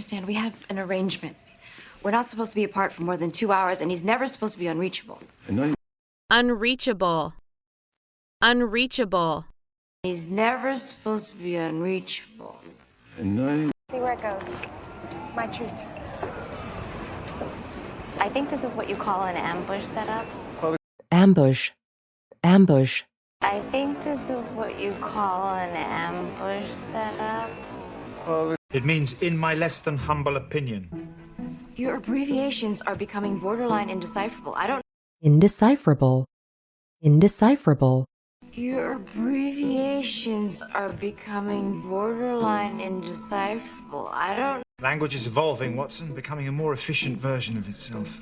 understand. We have an arrangement. We're not supposed to be apart for more than 2 hours, and he's never supposed to be unreachable. Unreachable. Unreachable. He's never supposed to be unreachable. See where it goes. My treat. I think this is what you call an ambush setup. Ambush. Ambush. I think this is what you call an ambush setup. It means in my less than humble opinion. Your abbreviations are becoming borderline indecipherable. I don't... Indecipherable. Indecipherable. Your abbreviations are becoming borderline indecipherable. I don't... Language is evolving, Watson, becoming a more efficient version of itself.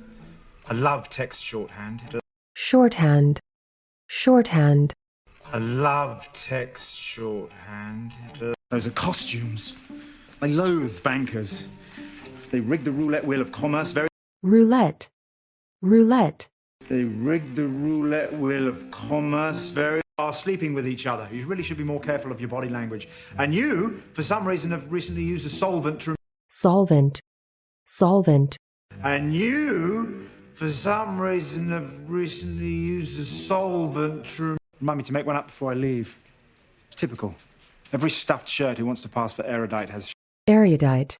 I love text shorthand. Shorthand. Shorthand. I love text shorthand. Those are costumes. I loathe bankers. They rig the roulette wheel of commerce very... Roulette. Roulette. They rig the roulette wheel of commerce very... Are sleeping with each other. You really should be more careful of your body language. And you, for some reason, have recently used a solvent to... Solvent. Solvent. And you, for some reason, have recently used a solvent to... Remind me to make one up before I leave. It's typical. Every stuffed shirt who wants to pass for erudite has... Erudite.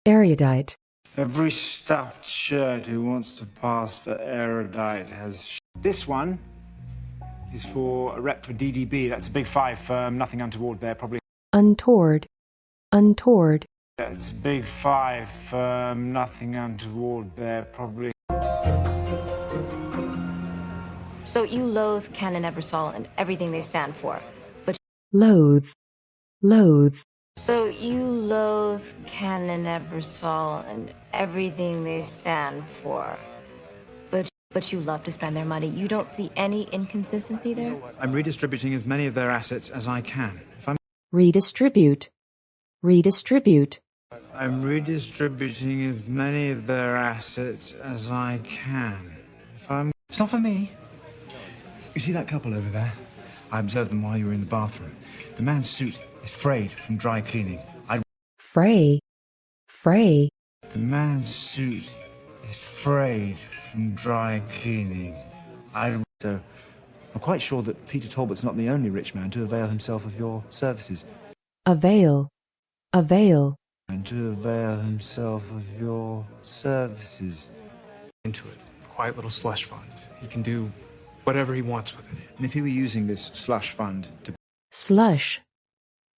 Erudite. Every stuffed shirt who wants to pass for erudite has... This one is for a rep for DDB. That's a big five firm, nothing untoward there, probably... Untoward. Untoward. That's a big five firm, nothing untoward there, probably... So you loathe Ken and Ebersol and everything they stand for. But... Loathe. Loathe. So you loathe Ken and Ebersol and everything they stand for. But you love to spend their money. You don't see any inconsistency there? I'm redistributing as many of their assets as I can. If I'm... Redistribute. Redistribute. I'm redistributing as many of their assets as I can. If I'm... It's not for me. You see that couple over there? I observed them while you were in the bathroom. The man's suit is frayed from dry cleaning. Fray. Fray. The man's suit is frayed from dry cleaning. So, I'm quite sure that Peter Talbot's not the only rich man to avail himself of your services. Avail. Avail. And to avail himself of your services. Into it. Quiet little slush fund. He can do whatever he wants with it. And if he were using this slush fund to... Slush.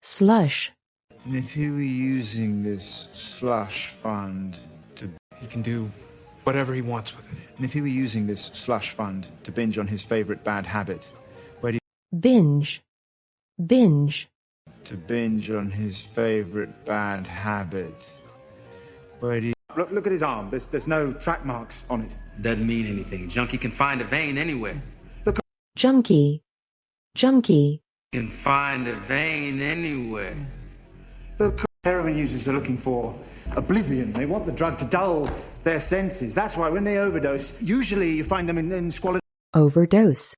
Slush. And if he were using this slush fund to... He can do whatever he wants with it. And if he were using this slush fund to binge on his favorite bad habit, where do you... Binge. Binge. To binge on his favorite bad habit, where do you... Look at his arm. There's no track marks on it. Doesn't mean anything. Junkie can find a vein anywhere. Look. Junkie. Junkie. Can find a vein anywhere. Look. Heroin users are looking for oblivion. They want the drug to dull their senses. That's why when they overdose, usually you find them in squalid... Overdose.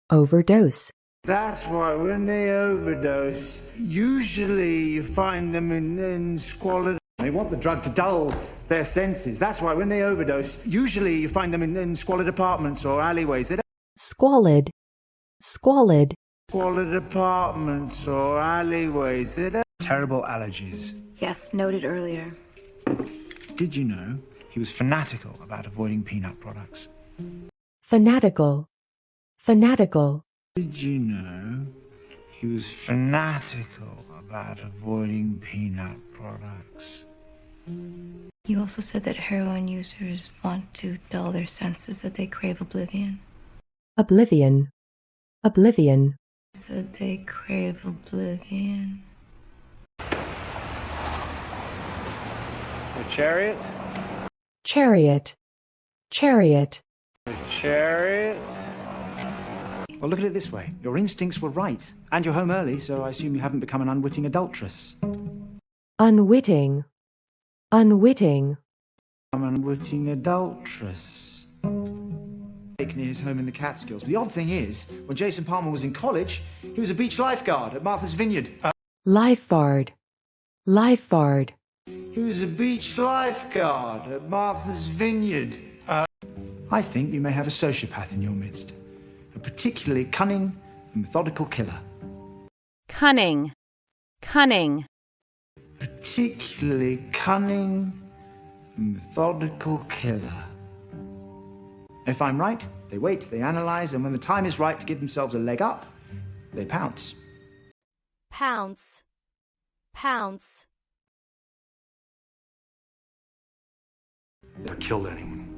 Overdose. That's why when they overdose, usually you find them in squalid... They want the drug to dull their senses. That's why when they overdose, usually you find them in squalid apartments or alleyways. They don't... Squalid. Squalid. Squalid apartments or alleyways. They don't... Terrible allergies. Yes, noted earlier. Did you know he was fanatical about avoiding peanut products? Fanatical. Fanatical. Did you know he was fanatical about avoiding peanut products? You also said that heroin users want to dull their senses, that they crave oblivion. Oblivion. Oblivion. Said they crave oblivion. The chariot? Chariot. Chariot. The chariot? Well, look at it this way. Your instincts were right. And you're home early, so I assume you haven't become an unwitting adulteress. Unwitting. Unwitting. I'm an unwitting adulteress. Near his home in the Catskills. But the odd thing is, when Jason Palmer was in college, he was a beach lifeguard at Martha's Vineyard. Lifeguard. Lifeguard. He was a beach lifeguard at Martha's Vineyard. I think you may have a sociopath in your midst. A particularly cunning and methodical killer. Cunning. Cunning. Particularly cunning and methodical killer. If I'm right, they wait, they analyze, and when the time is right to give themselves a leg up, they pounce. Pounce. Pounce. Never killed anyone.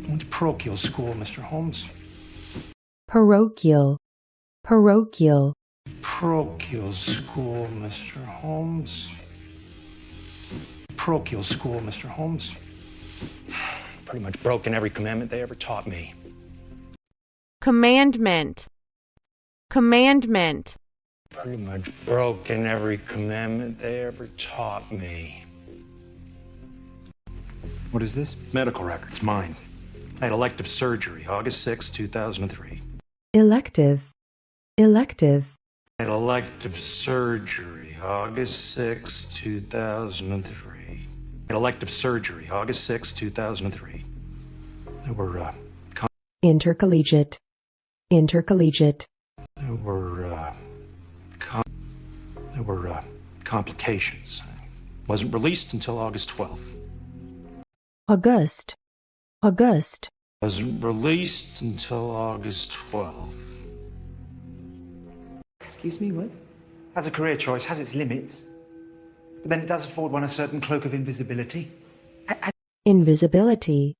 Went to parochial school, Mr. Holmes. Parochial. Parochial. Parochial school, Mr. Holmes. Parochial school, Mr. Holmes. Pretty much broken every commandment they ever taught me. Commandment. Commandment. Pretty much broken every commandment they ever taught me. What is this? Medical records, mine. I had elective surgery, August 6, 2003. Elective. Elective. I had elective surgery, August 6, 2003. I had elective surgery, August 6, 2003. There were, Intercollegiate. Intercollegiate. There were complications. Wasn't released until August 12th. August. August. Wasn't released until August 12th. Excuse me, what? As a career choice has its limits, but then it does afford one a certain cloak of invisibility. Invisibility.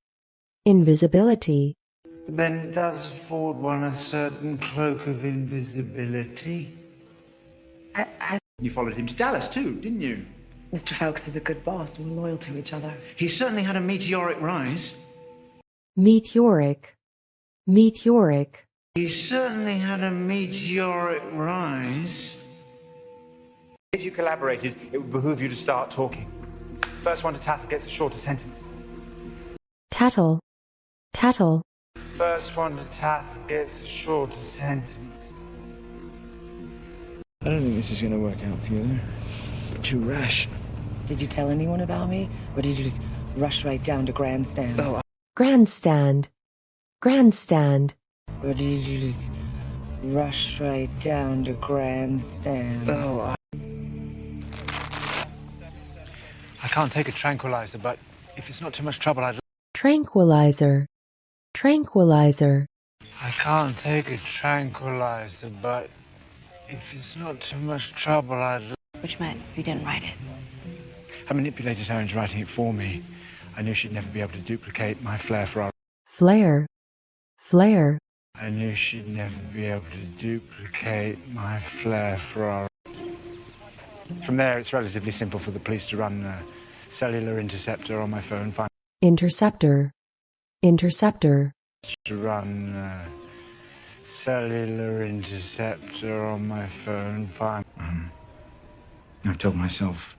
Invisibility. But then it does afford one a certain cloak of invisibility. You followed him to Dallas too, didn't you? Mr. Fawkes is a good boss. We're loyal to each other. He certainly had a meteoric rise. Meteoric. Meteoric. He certainly had a meteoric rise. If you collaborated, it would behoove you to start talking. First one to tattle gets the shorter sentence. Tattle. Tattle. First one to tattle gets the shorter sentence. I don't think this is going to work out for you, though. Too rash. Did you tell anyone about me? Or did you just rush right down to grandstand? Oh, Grandstand. Grandstand. Or did you just rush right down to grandstand? I can't take a tranquilizer, but if it's not too much trouble, I'd... Tranquilizer. Tranquilizer. I can't take a tranquilizer, but if it's not too much trouble, I'd... Which meant you didn't write it. I manipulated her into writing it for me. I knew she'd never be able to duplicate my flair for our... Flare. Flare. I knew she'd never be able to duplicate my flair for our... From there, it's relatively simple for the police to run a cellular interceptor on my phone, find... Interceptor. Interceptor. To run a cellular interceptor on my phone, find... I've told myself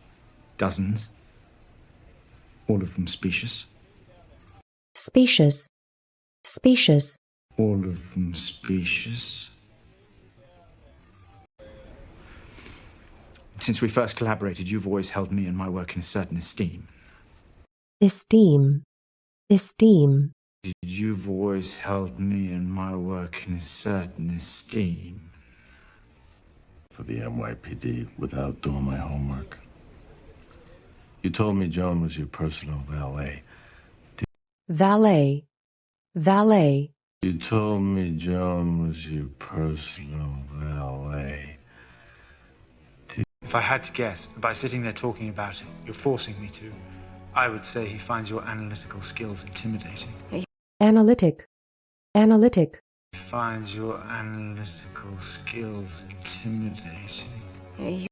dozens. All of them specious. Spacious. Spacious. All of them specious. Since we first collaborated, you've always held me and my work in a certain esteem. Esteem. Esteem. You've always held me and my work in a certain esteem. For the NYPD without doing my homework. You told me Joan was your personal valet. Valet. Valet. You told me Joan was your personal valet. If I had to guess, by sitting there talking about it, you're forcing me to, I would say he finds your analytical skills intimidating. Analytic. Analytic. He finds your analytical skills intimidating.